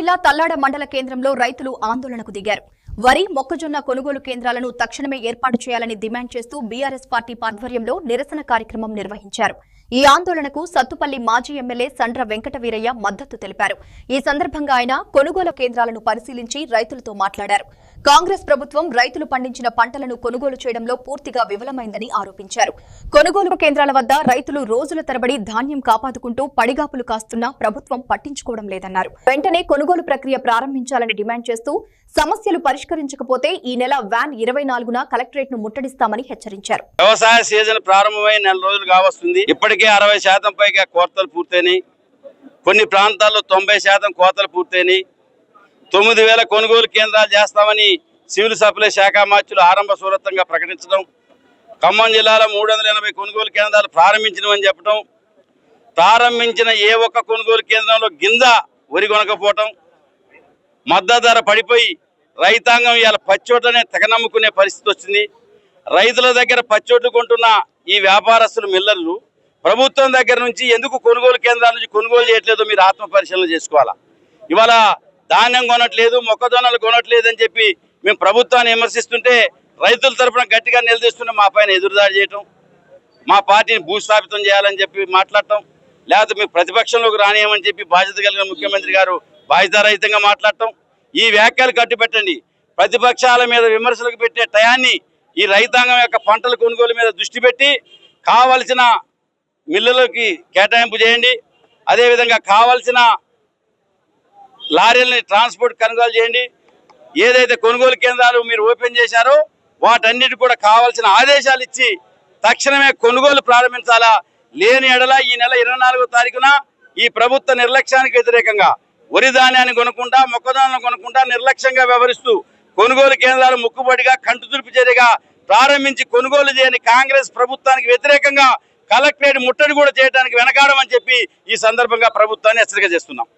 జిల్లా తల్లాడ మండల కేంద్రంలో రైతులు ఆందోళనకు దిగారు. వరి, మొక్కజొన్న కొనుగోలు కేంద్రాలను తక్షణమే ఏర్పాటు చేయాలని డిమాండ్ చేస్తూ బీఆర్ఎస్ పార్టీ ఆధ్వర్యంలో నిరసన కార్యక్రమం నిర్వహించారు. ఈ ఆందోళనకు సత్తుపల్లి మాజీ ఎమ్మెల్యే సండ్ర వెంకటవీరయ్య మద్దతు తెలిపారు. ఈ సందర్భంగా ఆయన కొనుగోలు కేంద్రాలను పరిశీలించి రైతులతో మాట్లాడారు. కాంగ్రెస్ ప్రభుత్వం రైతులు పండించిన పంటలను కొనుగోలు చేయడంలో పూర్తిగా విఫలమైందని ఆరోపించారు. కొనుగోలు కేంద్రాల వద్ద రైతులు రోజుల తరబడి ధాన్యం కాపాడుకుంటూ పడిగాపులు కాస్తున్నా ప్రభుత్వం పట్టించుకోవడం లేదన్నారు. వెంటనే కొనుగోలు ప్రక్రియ ప్రారంభించాలని డిమాండ్ చేస్తూ సమస్యలు పరిష్కరించకపోతే ఈ నెల వ్యాన్ 24న కలెక్టరేట్ ను ముట్టడిస్తామని హెచ్చరించారు. వ్యవసాయ సీజన్ ప్రారంభమై నెల రోజులు కావస్తుంది. ఇప్పటికే 60% పైగా కోతలు పూర్తయినాయి. కొన్ని ప్రాంతాల్లో 90% కోతలు పూర్తయినాయి. 9,000 కొనుగోలు కేంద్రాలు చేస్తామని సివిల్ సప్లై శాఖ మంత్రులు ఆరంభ సూరతంగా ప్రకటించడం, ఖమ్మం జిల్లాలో 380 కొనుగోలు కేంద్రాలు ప్రారంభించినవని చెప్పడం, ప్రారంభించిన ఏ ఒక్క కొనుగోలు కేంద్రంలో గింజ వరి కొనకపోవటం, మద్దతు ధర పడిపోయి రైతాంగం ఇవాళ పచ్చోట్లనే తెగనమ్ముకునే పరిస్థితి వచ్చింది. రైతుల దగ్గర పచ్చోట్లు కొంటున్న ఈ వ్యాపారస్తులు మిల్లర్లు ప్రభుత్వం దగ్గర నుంచి ఎందుకు కొనుగోలు కేంద్రాల నుంచి కొనుగోలు చేయట్లేదో మీరు ఆత్మ పరిశీలన చేసుకోవాలా. ఇవాళ ధాన్యం కొనట్లేదు, మొక్కజొన్నలు కొనట్లేదు అని చెప్పి మేము ప్రభుత్వాన్ని విమర్శిస్తుంటే రైతుల తరఫున గట్టిగా నిలదీస్తుంటే మా పైన ఎదురుదాడి చేయటం, మా పార్టీని భూస్థాపితం చేయాలని చెప్పి మాట్లాడటం, లేకపోతే మేము ప్రతిపక్షంలోకి రానియమని చెప్పి బాధ్యత కలిగిన ముఖ్యమంత్రి గారు బాధ్యతారహితంగా మాట్లాడటం. ఈ వ్యాఖ్యలు కట్టిపెట్టండి. ప్రతిపక్షాల మీద విమర్శలకు పెట్టే టయాన్ని ఈ రైతాంగం యొక్క పంటల కొనుగోలు మీద దృష్టి పెట్టి కావలసిన మిల్లులకి కేటాయింపు చేయండి. అదేవిధంగా కావలసిన లారీలని ట్రాన్స్పోర్ట్ కొనుగోలు చేయండి. ఏదైతే కొనుగోలు కేంద్రాలు మీరు ఓపెన్ చేశారో వాటన్నిటి కూడా కావాల్సిన ఆదేశాలు ఇచ్చి తక్షణమే కొనుగోలు ప్రారంభించాలా. లేని ఎడల ఈ నెల 24వ తారీఖున ఈ ప్రభుత్వ నిర్లక్ష్యానికి వ్యతిరేకంగా వరి ధాన్యాన్ని కొనకుండా, మొక్కజొన్నలను కొనకుండా నిర్లక్ష్యంగా వ్యవహరిస్తూ కొనుగోలు కేంద్రాలు ముక్కుబడిగా కంటుతురుపు చర్యగా ప్రారంభించి కొనుగోలు చేయని కాంగ్రెస్ ప్రభుత్వానికి వ్యతిరేకంగా కలెక్టరేట్ ముట్టడి కూడా చేయడానికి వెనకాడమని చెప్పి ఈ సందర్భంగా ప్రభుత్వాన్ని హెచ్చరిక చేస్తున్నాం.